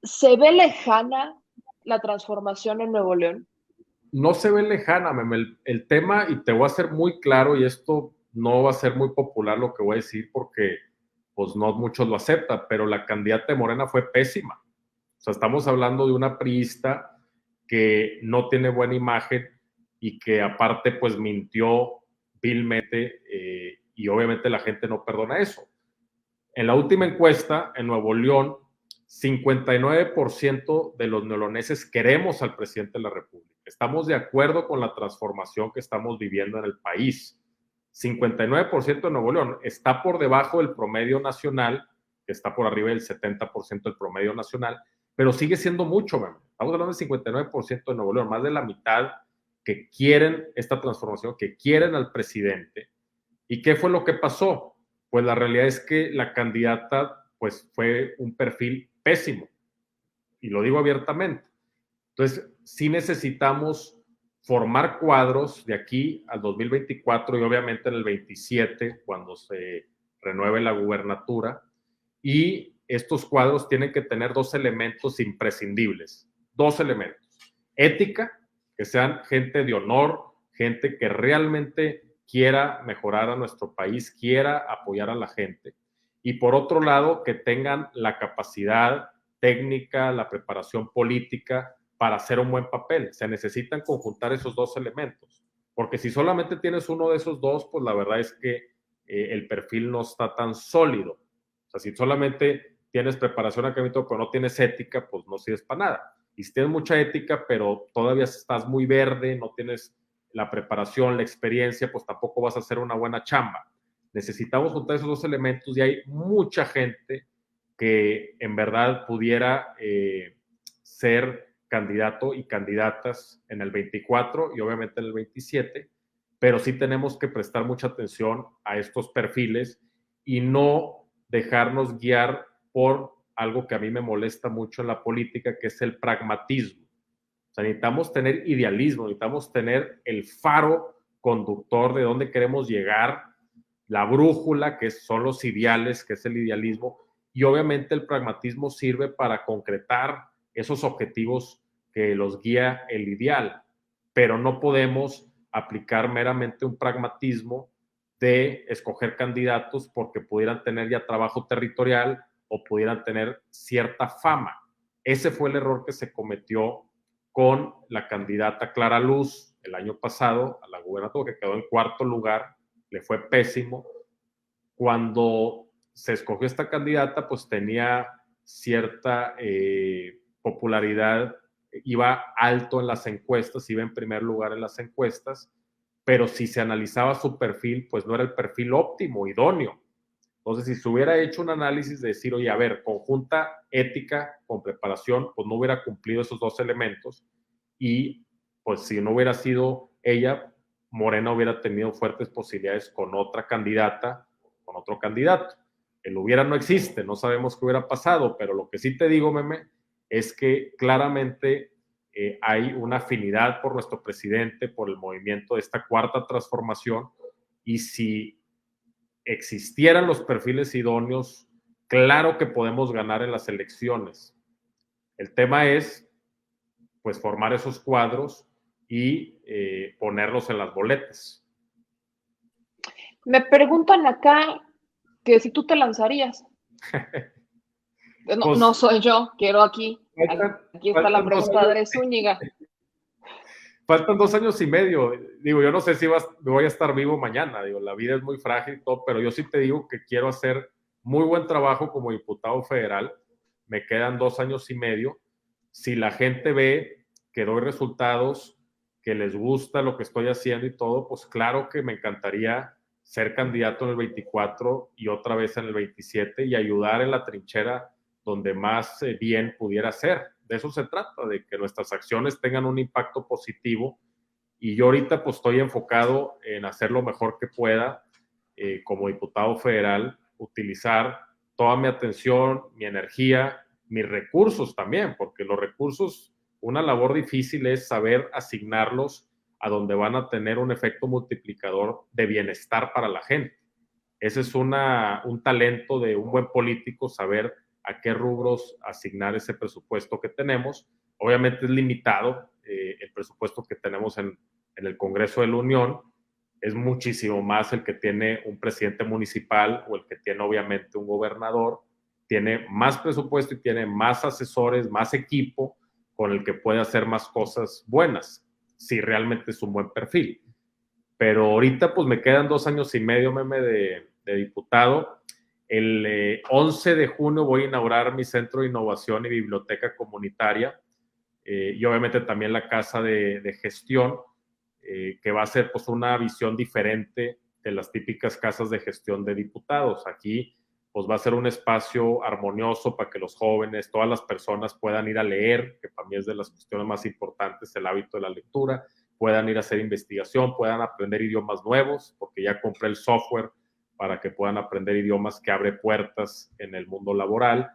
¿Se ve lejana la transformación en Nuevo León? No se ve lejana, el tema, y te voy a ser muy claro, y esto no va a ser muy popular lo que voy a decir porque pues no muchos lo aceptan, pero la candidata de Morena fue pésima. O sea, estamos hablando de una priista que no tiene buena imagen y que aparte pues mintió vilmente, y obviamente la gente no perdona eso. En la última encuesta en Nuevo León, 59% de los neoloneses queremos al presidente de la República. Estamos de acuerdo con la transformación que estamos viviendo en el país. 59% de Nuevo León está por debajo del promedio nacional, que está por arriba del 70% del promedio nacional, pero sigue siendo mucho, man. Estamos hablando del 59% de Nuevo León, más de la mitad que quieren esta transformación, que quieren al presidente. ¿Y qué fue lo que pasó? Pues la realidad es que la candidata pues fue un perfil pésimo, y lo digo abiertamente. Entonces, sí necesitamos formar cuadros de aquí al 2024 y obviamente en el 27, cuando se renueve la gubernatura, y estos cuadros tienen que tener 2 elementos imprescindibles, 2 elementos: ética, que sean gente de honor, gente que realmente quiera mejorar a nuestro país, quiera apoyar a la gente, y por otro lado, que tengan la capacidad técnica, la preparación política para hacer un buen papel. Se necesitan conjuntar esos 2 elementos, porque si solamente tienes uno de esos 2, pues la verdad es que el perfil no está tan sólido. O sea, si solamente tienes preparación académica pero no tienes ética, pues no sirves para nada. Y si tienes mucha ética, pero todavía estás muy verde, no tienes la preparación, la experiencia, pues tampoco vas a hacer una buena chamba. Necesitamos juntar esos 2 elementos, y hay mucha gente que en verdad pudiera ser candidato y candidatas en el 24 y obviamente en el 27, pero sí tenemos que prestar mucha atención a estos perfiles y no dejarnos guiar por algo que a mí me molesta mucho en la política, que es el pragmatismo. O sea, necesitamos tener idealismo, necesitamos tener el faro conductor de dónde queremos llegar, la brújula, que son los ideales, que es el idealismo, y obviamente el pragmatismo sirve para concretar esos objetivos que los guía el ideal, pero no podemos aplicar meramente un pragmatismo de escoger candidatos porque pudieran tener ya trabajo territorial o pudieran tener cierta fama. Ese fue el error que se cometió con la candidata Clara Luz el año pasado a la gubernatura, que quedó en 4º lugar, le fue pésimo. Cuando se escogió esta candidata, pues tenía cierta popularidad iba alto en las encuestas, iba en primer lugar en las encuestas, pero si se analizaba su perfil, pues no era el perfil óptimo, idóneo. Entonces, si se hubiera hecho un análisis de decir, oye, a ver, conjunta ética con preparación, pues no hubiera cumplido esos dos elementos y pues si no hubiera sido ella, Morena hubiera tenido fuertes posibilidades con otra candidata, con otro candidato. El hubiera no existe, no sabemos qué hubiera pasado, pero lo que sí te digo, Meme, es que claramente hay una afinidad por nuestro presidente, por el movimiento de esta cuarta transformación, y si existieran los perfiles idóneos, claro que podemos ganar en las elecciones. El tema es, pues, formar esos cuadros y ponerlos en las boletas. Me preguntan acá que si tú te lanzarías. No, Pues, no soy yo, quiero aquí está la faltan 2 pregunta años, de Zúñiga. faltan 2 años y medio. Digo, yo no sé si voy a estar vivo mañana. Digo, la vida es muy frágil y todo, pero yo sí te digo que quiero hacer muy buen trabajo como diputado federal. Me quedan 2 años y medio. Si la gente ve que doy resultados, que les gusta lo que estoy haciendo y todo, pues claro que me encantaría ser candidato en el 24 y otra vez en el 27 y ayudar en la trinchera donde más bien pudiera ser. De eso se trata, de que nuestras acciones tengan un impacto positivo. Y yo ahorita pues estoy enfocado en hacer lo mejor que pueda como diputado federal, utilizar toda mi atención, mi energía, mis recursos también, porque los recursos, una labor difícil es saber asignarlos a donde van a tener un efecto multiplicador de bienestar para la gente. Ese es un talento de un buen político, saber a qué rubros asignar ese presupuesto que tenemos. Obviamente es limitado el presupuesto que tenemos en el Congreso de la Unión, es muchísimo más el que tiene un presidente municipal o el que tiene obviamente un gobernador, tiene más presupuesto y tiene más asesores, más equipo con el que puede hacer más cosas buenas, si realmente es un buen perfil. Pero ahorita pues me quedan 2 años y medio, Meme, de diputado. El 11 de junio voy a inaugurar mi centro de innovación y biblioteca comunitaria y obviamente también la casa de gestión, que va a ser pues una visión diferente de las típicas casas de gestión de diputados. Aquí pues va a ser un espacio armonioso para que los jóvenes, todas las personas puedan ir a leer, que para mí es de las cuestiones más importantes, el hábito de la lectura, puedan ir a hacer investigación, puedan aprender idiomas nuevos, porque ya compré el software para que puedan aprender idiomas que abre puertas en el mundo laboral.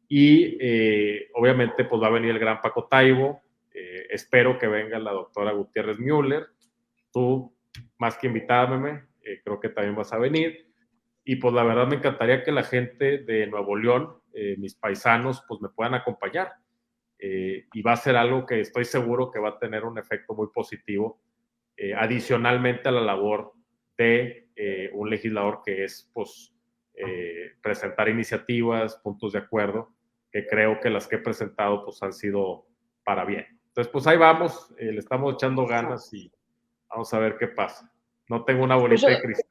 Y obviamente pues va a venir el gran Paco Taibo, espero que venga la doctora Gutiérrez Müller, tú más que invitada, Meme, creo que también vas a venir. Y pues la verdad me encantaría que la gente de Nuevo León, mis paisanos, pues me puedan acompañar. Y va a ser algo que estoy seguro que va a tener un efecto muy positivo, adicionalmente a la labor de un legislador que es pues presentar iniciativas, puntos de acuerdo, que creo que las que he presentado pues han sido para bien. Entonces pues ahí vamos, le estamos echando ganas y vamos a ver qué pasa. No tengo una bolita de cristal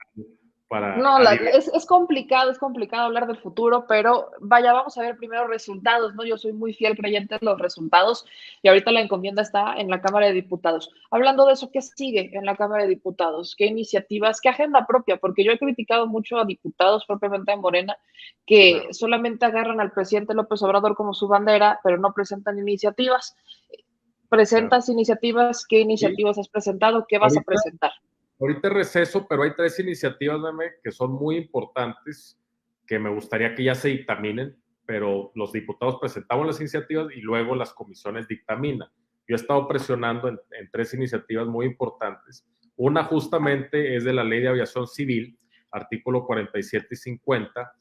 para No, adivinar. es complicado hablar del futuro, pero vaya, vamos a ver primero resultados, ¿no? Yo soy muy fiel creyente en los resultados y ahorita la encomienda está en la Cámara de Diputados. Hablando de eso, ¿qué sigue en la Cámara de Diputados? ¿Qué iniciativas? ¿Qué agenda propia? Porque yo he criticado mucho a diputados propiamente en Morena que solamente agarran al presidente López Obrador como su bandera, pero no presentan iniciativas. ¿Presentas iniciativas? ¿Qué iniciativas has presentado? ¿Qué vas a presentar? Ahorita es receso, pero hay 3 iniciativas, Meme, que son muy importantes, que me gustaría que ya se dictaminen, pero los diputados presentamos las iniciativas y luego las comisiones dictaminan. Yo he estado presionando en 3 iniciativas muy importantes. Una justamente es de la Ley de Aviación Civil, artículo 47 y 50,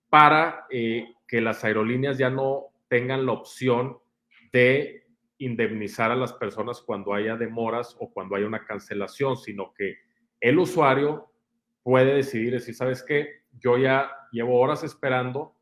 para que las aerolíneas ya no tengan la opción de indemnizar a las personas cuando haya demoras o cuando haya una cancelación, sino que el usuario puede decidir, ¿sabes qué? Yo ya llevo horas esperando,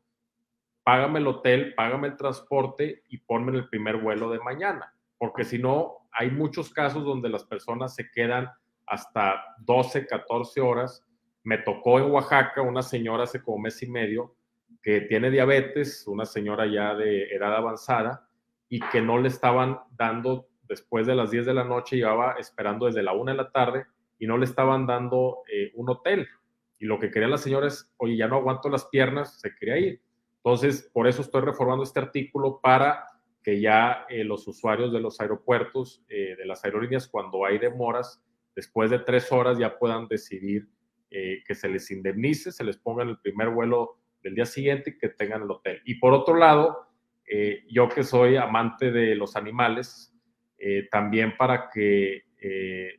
págame el hotel, págame el transporte y ponme en el primer vuelo de mañana, porque si no, hay muchos casos donde las personas se quedan hasta 12, 14 horas. Me tocó en Oaxaca una señora hace como mes y medio que tiene diabetes, una señora ya de edad avanzada, y que no le estaban dando después de las 10 de la noche, llevaba esperando desde la 1 de la tarde y no le estaban dando un hotel. Y lo que quería la señora es, oye, ya no aguanto las piernas, se quería ir. Entonces, por eso estoy reformando este artículo para que ya los usuarios de los aeropuertos, de las aerolíneas, cuando hay demoras, después de 3 horas ya puedan decidir que se les indemnice, se les ponga en el primer vuelo del día siguiente y que tengan el hotel. Y por otro lado, yo que soy amante de los animales, también para que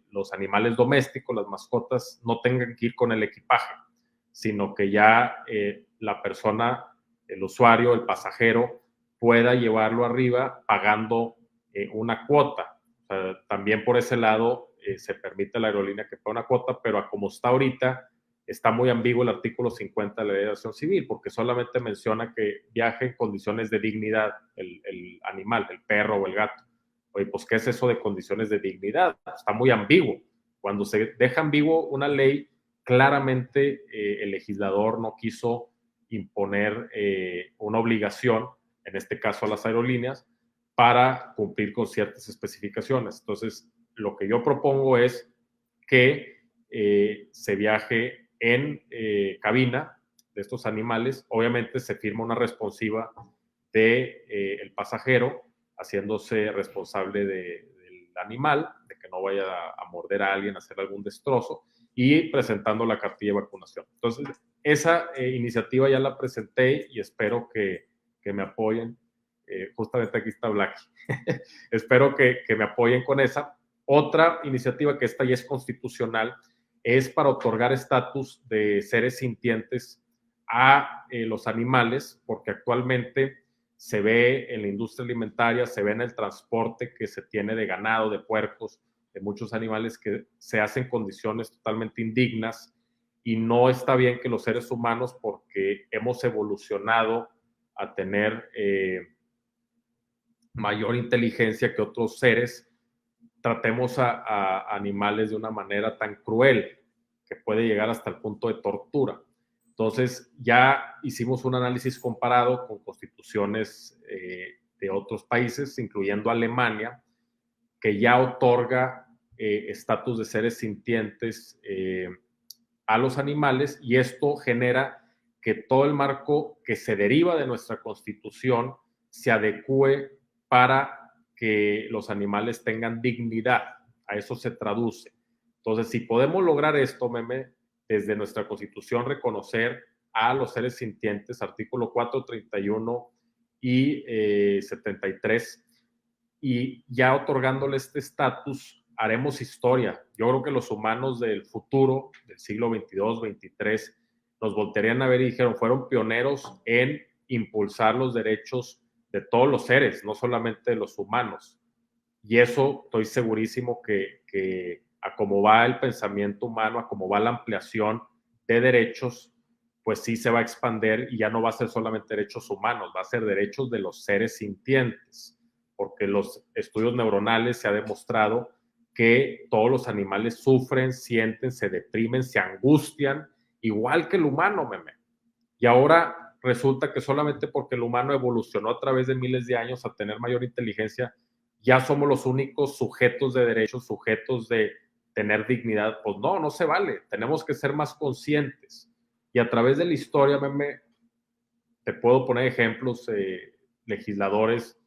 los animales domésticos, las mascotas, no tengan que ir con el equipaje, sino que ya la persona, el usuario, el pasajero, pueda llevarlo arriba pagando una cuota. O sea, también por ese lado se permite a la aerolínea que pague una cuota, pero a como está ahorita, está muy ambiguo el artículo 50 de la Ley de Aviación Civil, porque solamente menciona que viaje en condiciones de dignidad el animal, el perro o el gato. Oye, pues, ¿qué es eso de condiciones de dignidad? Está muy ambiguo. Cuando se deja ambiguo una ley, claramente el legislador no quiso imponer una obligación, en este caso a las aerolíneas, para cumplir con ciertas especificaciones. Entonces, lo que yo propongo es que se viaje en cabina de estos animales. Obviamente se firma una responsiva del pasajero, haciéndose responsable del animal, de que no vaya a morder a alguien, a hacer algún destrozo, y presentando la cartilla de vacunación. Entonces, esa iniciativa ya la presenté y espero que me apoyen. Justamente aquí está Blacky. Espero que me apoyen con esa. Otra iniciativa, que esta ya es constitucional, es para otorgar estatus de seres sintientes a los animales, porque actualmente se ve en la industria alimentaria, se ve en el transporte que se tiene de ganado, de puercos, de muchos animales que se hacen condiciones totalmente indignas, y no está bien que los seres humanos, porque hemos evolucionado a tener mayor inteligencia que otros seres, tratemos a animales de una manera tan cruel que puede llegar hasta el punto de tortura. Entonces, ya hicimos un análisis comparado con constituciones de otros países, incluyendo Alemania, que ya otorga estatus de seres sintientes a los animales, y esto genera que todo el marco que se deriva de nuestra constitución se adecue para que los animales tengan dignidad. A eso se traduce. Entonces, si podemos lograr esto, Meme, desde nuestra Constitución, reconocer a los seres sintientes, artículo 4, 31 y 73, y ya otorgándole este estatus, haremos historia. Yo creo que los humanos del futuro, del siglo 22, 23, nos voltearían a ver y dijeron, fueron pioneros en impulsar los derechos de todos los seres, no solamente de los humanos. Y eso estoy segurísimo que a cómo va el pensamiento humano, a cómo va la ampliación de derechos, pues sí se va a expandir, y ya no va a ser solamente derechos humanos, va a ser derechos de los seres sintientes, porque los estudios neuronales se ha demostrado que todos los animales sufren, sienten, se deprimen, se angustian, igual que el humano, Meme. Y ahora resulta que solamente porque el humano evolucionó a través de miles de años a tener mayor inteligencia, ya somos los únicos sujetos de derechos, sujetos de tener dignidad. Pues no, no se vale. Tenemos que ser más conscientes. Y a través de la historia, Meme, te puedo poner ejemplos, legisladores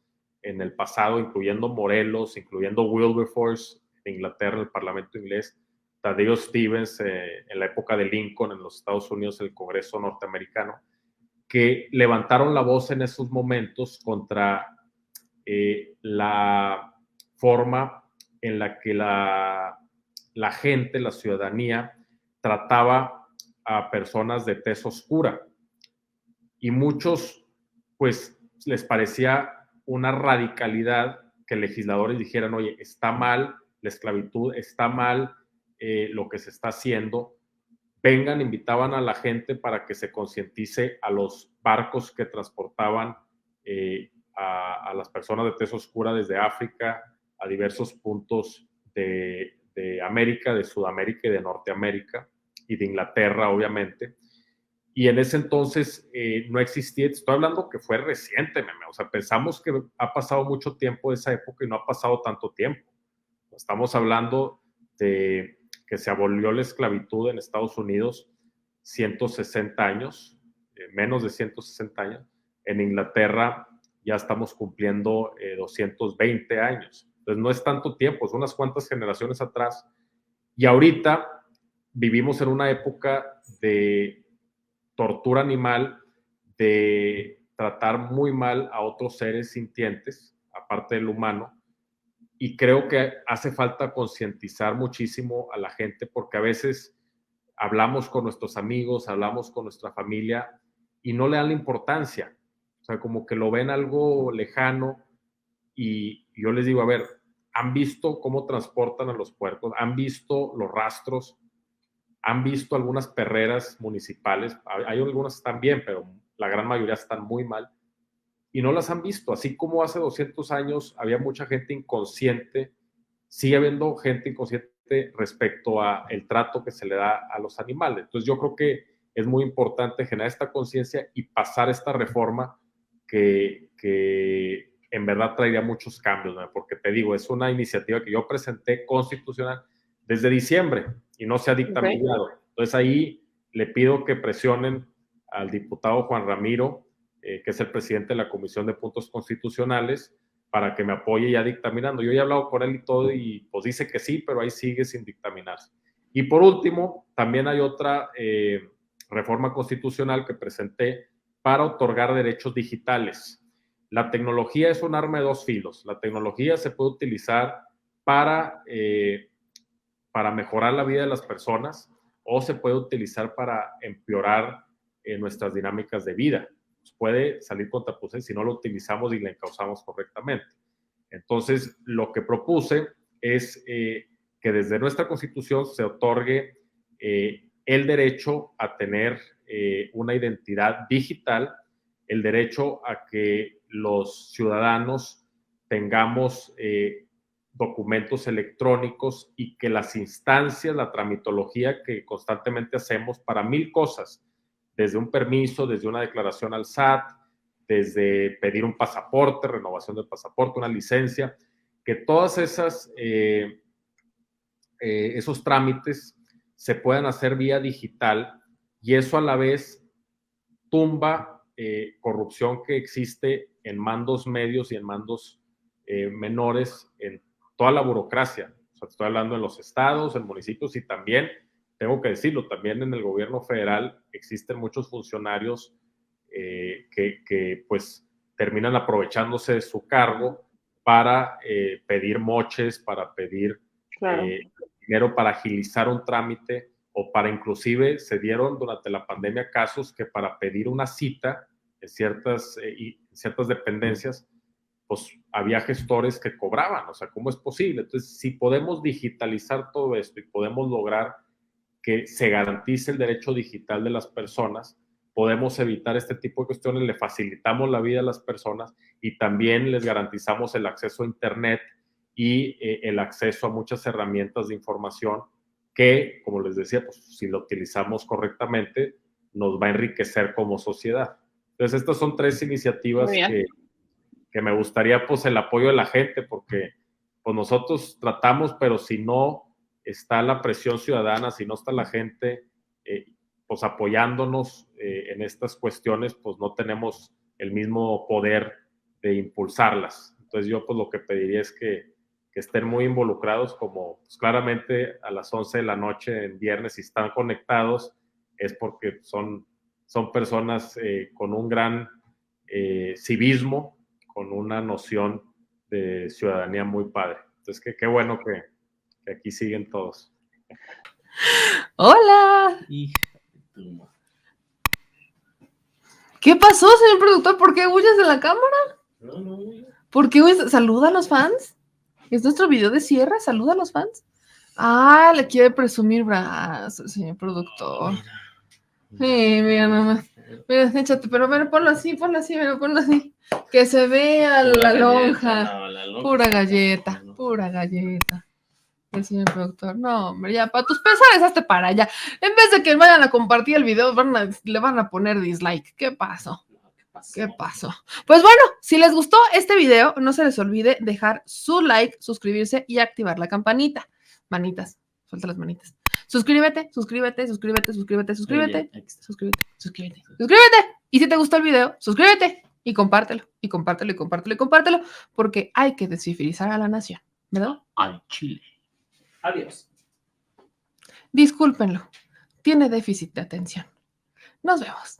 en el pasado, incluyendo Morelos, incluyendo Wilberforce de Inglaterra, el Parlamento inglés, Tadeo Stevens en la época de Lincoln en los Estados Unidos, el Congreso norteamericano, que levantaron la voz en esos momentos contra la forma en la que la gente, la ciudadanía, trataba a personas de tez oscura. Y muchos, pues, les parecía una radicalidad que legisladores dijeran, oye, está mal la esclavitud, está mal lo que se está haciendo. Vengan, invitaban a la gente para que se concientice a los barcos que transportaban a las personas de tez oscura desde África a diversos puntos de América, de Sudamérica y de Norteamérica, y de Inglaterra, obviamente. y en ese entonces no existía, estoy hablando que fue reciente, o sea, pensamos que ha pasado mucho tiempo de esa época y no ha pasado tanto tiempo. Estamos hablando de que se abolió la esclavitud en Estados Unidos 160 años, menos de 160 años. En Inglaterra ya estamos cumpliendo 220 años. Entonces no es tanto tiempo, son unas cuantas generaciones atrás. Y ahorita vivimos en una época de tortura animal, de tratar muy mal a otros seres sintientes, aparte del humano, y creo que hace falta concientizar muchísimo a la gente, porque a veces hablamos con nuestros amigos, hablamos con nuestra familia y no le dan la importancia, o sea, como que lo ven algo lejano, y yo les digo, a ver, ¿han visto cómo transportan a los puercos? ¿Han visto los rastros? ¿Han visto algunas perreras municipales? Hay algunas que están bien, pero la gran mayoría están muy mal. Y no las han visto. Así como hace 200 años había mucha gente inconsciente, sigue habiendo gente inconsciente respecto a el trato que se le da a los animales. Entonces yo creo que es muy importante generar esta conciencia y pasar esta reforma que en verdad traería muchos cambios, ¿no? Porque te digo, es una iniciativa que yo presenté constitucional desde diciembre y no se ha dictaminado. Okay. Entonces ahí le pido que presionen al diputado Juan Ramiro, que es el presidente de la Comisión de Puntos Constitucionales, para que me apoye ya dictaminando. Yo ya he hablado con él y todo, y pues dice que sí, pero ahí sigue sin dictaminarse. Y por último, también hay otra reforma constitucional que presenté para otorgar derechos digitales. La tecnología es un arma de dos filos. La tecnología se puede utilizar para mejorar la vida de las personas, o se puede utilizar para empeorar nuestras dinámicas de vida. Puede salir contraproducente si no lo utilizamos y la encauzamos correctamente. Entonces, lo que propuse es que desde nuestra Constitución se otorgue el derecho a tener una identidad digital, el derecho a que los ciudadanos tengamos documentos electrónicos, y que las instancias, la tramitología que constantemente hacemos para 1000 cosas, desde un permiso, desde una declaración al SAT, desde pedir un pasaporte, renovación del pasaporte, una licencia, que todas esas esos trámites se puedan hacer vía digital, y eso a la vez tumba corrupción que existe en mandos medios y en mandos menores, en toda la burocracia. O sea, estoy hablando en los estados, en municipios, y también, tengo que decirlo, también en el gobierno federal existen muchos funcionarios que pues terminan aprovechándose de su cargo para pedir moches, para pedir dinero para agilizar un trámite, o para, inclusive se dieron durante la pandemia casos que para pedir una cita en ciertas dependencias, pues había gestores que cobraban. O sea, ¿cómo es posible? Entonces, si podemos digitalizar todo esto y podemos lograr que se garantice el derecho digital de las personas, podemos evitar este tipo de cuestiones, le facilitamos la vida a las personas y también les garantizamos el acceso a Internet y el acceso a muchas herramientas de información que, como les decía, pues si lo utilizamos correctamente, nos va a enriquecer como sociedad. Entonces, estas son 3 iniciativas que me gustaría, pues, el apoyo de la gente, porque pues nosotros tratamos, pero si no está la presión ciudadana, si no está la gente pues apoyándonos en estas cuestiones, pues no tenemos el mismo poder de impulsarlas. Entonces yo pues lo que pediría es que estén muy involucrados, como pues, claramente a las 11 de la noche en viernes, si están conectados, es porque son personas con un gran civismo, con una noción de ciudadanía muy padre. Entonces, qué bueno que aquí siguen todos. ¡Hola! ¿Qué pasó, señor productor? ¿Por qué huyes de la cámara? No. ¿Por qué huyes? ¿Saluda a los fans? ¿Es nuestro video de cierre? ¿Saluda a los fans? Ah, le quiere presumir brazos, señor productor. Mira nomás. Mira, échate, pero ponlo así, ponlo así. Que se vea la lonja. Pura galleta. Sí, señor productor. No, hombre, ya, para tus pesares, hazte para allá. En vez de que vayan a compartir el video, le van a poner dislike. ¿Qué pasó? ¿Qué pasó? Pues bueno, si les gustó este video, no se les olvide dejar su like, suscribirse y activar la campanita. Manitas, suelta las manitas. Suscríbete, suscríbete, suscríbete, suscríbete, suscríbete, suscríbete, suscríbete, suscríbete. Y si te gustó el video, suscríbete y compártelo, y compártelo, y compártelo, y compártelo, porque hay que descifrizar a la nación, ¿verdad? Al chile. Adiós. Discúlpenlo, tiene déficit de atención. Nos vemos.